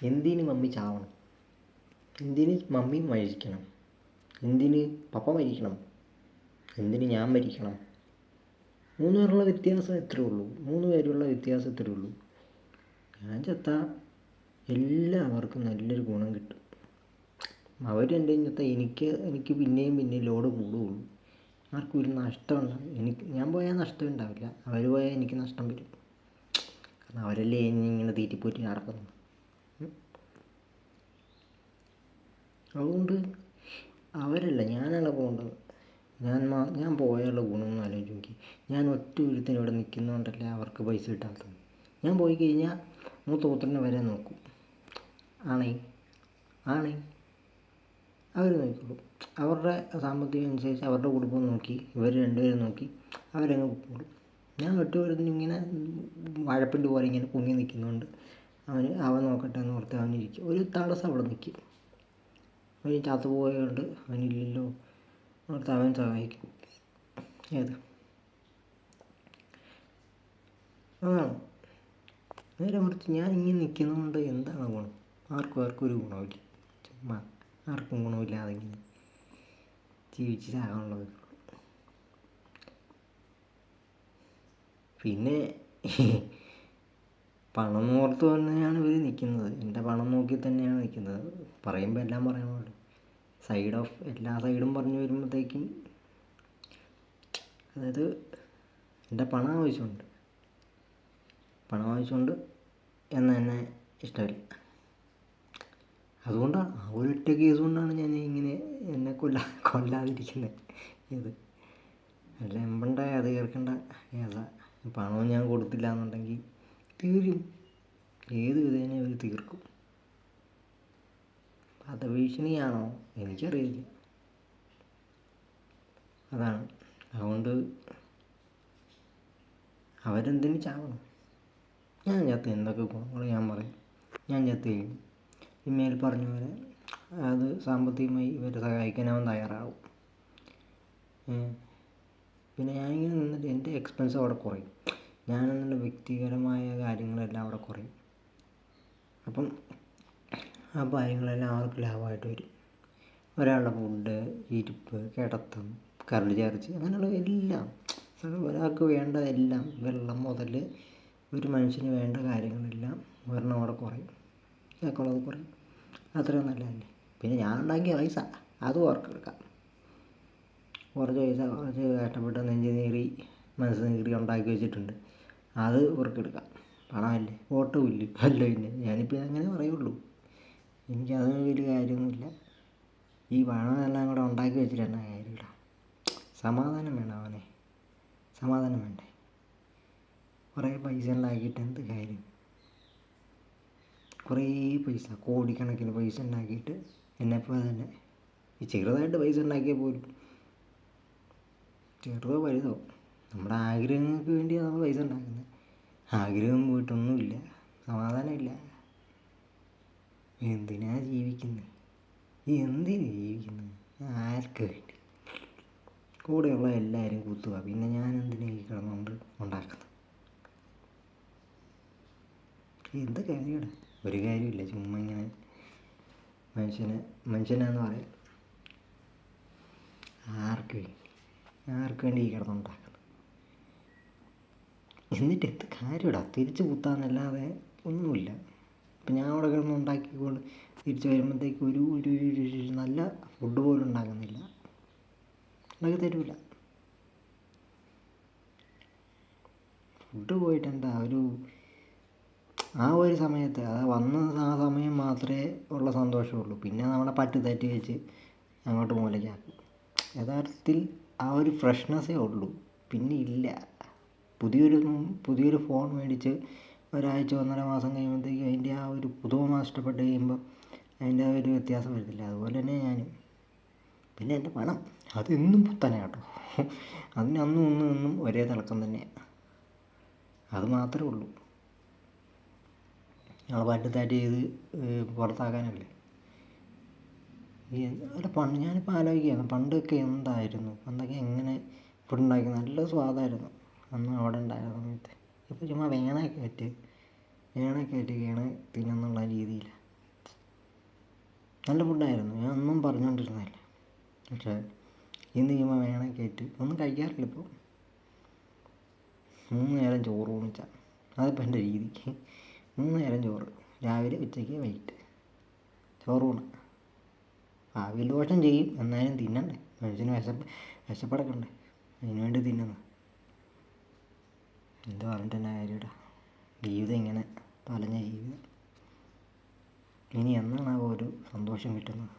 എന്തിന് മമ്മി ചാവണം? എന്തിന് മമ്മി മരിക്കണം? എന്തിന് പപ്പ മരിക്കണം? എന്തിന് ഞാൻ മരിക്കണം? 3 പേരുള്ള വ്യത്യാസം എത്രയേ ഉള്ളൂ. 3 പേരുള്ള വ്യത്യാസം എത്രയേ ഉള്ളൂ. ഞാൻ ചത്താൽ എല്ലാവർക്കും നല്ലൊരു ഗുണം കിട്ടും. അവരെൻ്റെ ചത്താൽ എനിക്ക് പിന്നെയും ലോഡ് കൂടുകയുള്ളൂ. ആർക്കും ഒരു നഷ്ടം ഉണ്ടാവില്ല. ഞാൻ പോയാൽ നഷ്ടം ഉണ്ടാവില്ല, അവർ പോയാൽ എനിക്ക് നഷ്ടം വരും. കാരണം അവരല്ലേ ഇങ്ങനെ തീറ്റിപ്പോറ്റി നടക്കുന്നു. അതുകൊണ്ട് അവരല്ല, ഞാനാണ് പോകേണ്ടത്. ഞാൻ പോയാലുള്ള ഗുണമെന്ന് ആലോചിച്ച് നോക്കി. ഞാൻ ഒറ്റ ഒരുത്തിന് ഇവിടെ നിൽക്കുന്നതുകൊണ്ടല്ലേ അവർക്ക് പൈസ കിട്ടാത്തത്. ഞാൻ പോയി കഴിഞ്ഞാൽ മൂത്തൊത്തിനെ വരെ നോക്കും. ആണേ അവർ നോക്കിക്കോളും. അവരുടെ സാമ്പത്തികം അനുസരിച്ച് അവരുടെ കുടുംബം നോക്കി ഇവർ രണ്ടുപേരും നോക്കി അവരങ്ങ് പോകും. ഞാൻ ഒറ്റ ഒരുത്തിന് ഇങ്ങനെ വാഴപ്പിണ്ടി പോലെ ഇങ്ങനെ പൊങ്ങി നിൽക്കുന്നതുകൊണ്ട് അവൻ നോക്കട്ടെ എന്ന് ഓർത്ത് അവനിരിക്കും. ഒരു തടസ്സം അവിടെ നിൽക്കും. അവൻ ചത്തു പോയതുകൊണ്ട് അവനില്ലല്ലോ ഓർത്ത് അവൻ സഹായിക്കും. അതാണ്. നേരെ മറിച്ച് ഞാൻ ഇങ്ങനെ നിൽക്കുന്നതുകൊണ്ട് എന്താണ് ഗുണം? ആർക്കും ഒരു ഗുണമില്ല. ചുമ്മാ ആർക്കും ഗുണമില്ലാതെ ഇങ്ങനെ ജീവിച്ചാകാനുള്ളത്. പിന്നെ പണം ഓർത്ത് തന്നെയാണ് ഇവർ നിൽക്കുന്നത്. എൻ്റെ പണം നോക്കി തന്നെയാണ് നിൽക്കുന്നത്. പറയുമ്പോൾ എല്ലാം പറയണമല്ലോ. എല്ലാ സൈഡും പറഞ്ഞു വരുമ്പോഴത്തേക്കും അതായത് എൻ്റെ പണം ആവശ്യമുണ്ട് എന്ന് തന്നെ ഇഷ്ടമില്ല. അതുകൊണ്ടാണ് ആ ഒരൊറ്റ കേസ് കൊണ്ടാണ് ഞാൻ ഇങ്ങനെ എന്നെ കൊല്ലാതിരിക്കുന്നത്. അല്ല എമ്പണ്ടായി അത് കേൾക്കേണ്ട കേസാ. പണവും ഞാൻ കൊടുത്തില്ല എന്നുണ്ടെങ്കിൽ തീരും. ഏത് വിധേന അവർ തീർക്കും. വധഭീഷണിയാണോ എനിക്കറിയില്ല. അതാണ്. അതുകൊണ്ട് അവരെന്തിനു ചാവണം? ഞാൻ ചത്ത് എന്തൊക്കെ ഗുണങ്ങൾ ഞാൻ പറയും. ഞാൻ ചത്ത് കഴിയും. ഇമേൽ പറഞ്ഞ പോലെ അത് സാമ്പത്തികമായി ഇവരെ സഹായിക്കാൻ അവൻ തയ്യാറാവും. പിന്നെ ഞാനിങ്ങനെ നിന്നിട്ട് എൻ്റെ എക്സ്പെൻസ് അവിടെ കുറയും. ഞാനെന്നുള്ള വ്യക്തിപരമായ കാര്യങ്ങളെല്ലാം അവിടെ കുറയും. അപ്പം ആ കാര്യങ്ങളെല്ലാം അവർക്ക് ലാഭമായിട്ട് വരും. ഒരാളുടെ ഫുഡ്, ഇരിപ്പ്, കിടത്തം, കറണ്ട് ചാർജ്, അങ്ങനെയുള്ള എല്ലാം ഒരാൾക്ക് വേണ്ടതെല്ലാം, വെള്ളം മുതൽ ഒരു മനുഷ്യന് വേണ്ട കാര്യങ്ങളെല്ലാം ഒരെണ്ണം അവിടെ കുറയും. കേൾക്കുള്ളത് കുറയും. അത്രയും നല്ലതല്ലേ. പിന്നെ ഞാൻ ഉണ്ടാക്കിയ പൈസ അത് ഓർക്കെടുക്കാം. കുറച്ച് പൈസ കുറച്ച് കഷ്ടപ്പെട്ട് നെഞ്ച് നീറി മനസ്സ് നീറി ഉണ്ടാക്കി വെച്ചിട്ടുണ്ട്. അത് ഓർക്കെടുക്കാം. പണമല്ലേ, ഓട്ടമില്ല. അല്ല പിന്നെ ഞാനിപ്പോൾ അങ്ങനെ പറയുള്ളൂ. എനിക്കതൊന്നും വലിയ കാര്യമൊന്നുമില്ല. ഈ പണമെല്ലാം കൂടെ ഉണ്ടാക്കി വെച്ചിട്ട് എന്നാ കാര്യമില്ല. സമാധാനം വേണം അവനെ. സമാധാനം വേണ്ടേ? കുറേ പൈസ ഉണ്ടാക്കിയിട്ട് എന്ത് കാര്യം? കുറേ പൈസ, കോടിക്കണക്കിന് പൈസ ഉണ്ടാക്കിയിട്ട് എന്നെപ്പോലെ തന്നെ ഈ ചെറുതായിട്ട് പൈസ ഉണ്ടാക്കിയാൽ പോലും, ചെറുതോ വലുതോ, നമ്മുടെ ആഗ്രഹങ്ങൾക്ക് വേണ്ടിയാണ് നമ്മൾ പൈസ ഉണ്ടാക്കുന്നത്. ആഗ്രഹം പോയിട്ടൊന്നുമില്ല, സമാധാനമില്ല. എന്തിനാ ജീവിക്കുന്നത്? എന്തിന് ജീവിക്കുന്നത്? ആർക്ക് വേണ്ടി? കൂടെയുള്ള എല്ലാവരും കുത്തുക. പിന്നെ ഞാൻ എന്തിനാ ഈ കിടന്നുകൊണ്ട് ഉണ്ടാക്കുന്നത്? എന്ത് കാര്യമാണ്? ഒരു കാര്യമില്ല. ചുമ്മാ ഇങ്ങനെ മനുഷ്യനാന്ന് പറയാം. ആർക്ക് വേണ്ടി ഈ കിടന്നുണ്ടാക്കുന്നത്? എന്നിട്ട് എന്ത് കാര്യമിടാ? തിരിച്ച് കുത്താന്നല്ലാതെ ഒന്നുമില്ല. ഇപ്പം ഞാൻ അവിടെ കിടന്ന് ഉണ്ടാക്കിക്കൊണ്ട് തിരിച്ച് വരുമ്പോഴത്തേക്ക് ഒരു നല്ല ഫുഡ് പോലും ഉണ്ടാക്കുന്നില്ല, ഉണ്ടാക്കി തരില്ല. ഫുഡ് പോയിട്ട് എന്താ ആ ഒരു സമയത്ത് വന്ന ആ സമയം മാത്രമേ ഉള്ള സന്തോഷമുള്ളൂ. പിന്നെ നമ്മളെ പറ്റി തെറ്റി വെച്ച് അങ്ങോട്ട് മൂലയ്ക്കാക്കും. യഥാർത്ഥത്തിൽ ആ ഒരു ഫ്രഷ്നെസ്സേ ഉള്ളൂ, പിന്നെ ഇല്ല. പുതിയൊരു ഫോൺ മേടിച്ച് ഒരാഴ്ച 1.5 മാസം കഴിയുമ്പോഴത്തേക്കും അതിൻ്റെ ആ ഒരു പുതുമ നഷ്ടപ്പെട്ട് കഴിയുമ്പോൾ അതിൻ്റെ ആ ഒരു വ്യത്യാസം വരുന്നില്ല. അതുപോലെ തന്നെ ഞാനും. പിന്നെ എൻ്റെ പണം അതെന്നും പുത്തനെ കേട്ടോ. അതിന് അന്നും ഒരേ തിളക്കം തന്നെയാണ്. അത് മാത്രമേ ഉള്ളൂ. ഞങ്ങൾ പറ്റിത്താറ്റ് ചെയ്ത് പുറത്താക്കാനല്ലേ. ഞാനിപ്പോൾ ആലോചിക്കുകയാണ്, പണ്ടൊക്കെ എന്തായിരുന്നു, പണ്ടൊക്കെ എങ്ങനെ ഫുഡ് ഉണ്ടാക്കി നല്ല സ്വാദായിരുന്നു അന്ന് അവിടെ ഉണ്ടായിരുന്ന സമയത്ത്. ഇപ്പോൾ ചുമ്മാ വേണേ കയറ്റി തിന്നെന്നുള്ള രീതിയിലാണ്. നല്ല ഫുഡായിരുന്നു, ഞാൻ ഒന്നും പറഞ്ഞുകൊണ്ടിരുന്നതല്ല. പക്ഷേ ഈ നിയമം വേണേ കേട്ട് ഒന്നും കഴിക്കാറില്ല ഇപ്പോൾ. 3 നേരം ചോറ് ഊണിച്ചാൽ അതിപ്പോൾ എൻ്റെ രീതിക്ക് 3 നേരം ചോറ്, രാവിലെ ഉച്ചയ്ക്ക് വൈകിട്ട് ചോറൂണ്. ഭാവിയിൽ ദോഷം ചെയ്യും, എന്നാലും തിന്നണ്ടേ, മനുഷ്യന് വിശപ്പടക്കണ്ടേ, അതിന് വേണ്ടി തിന്നുന്നു. എന്ത് പറഞ്ഞിട്ട് തന്നെ കാര്യമില്ല, ജീവിതം ഇങ്ങനെ തൊലഞ്ഞ ജീവിതം. ഇനി എന്നാണ് ഒരു സന്തോഷം കിട്ടുന്നത്?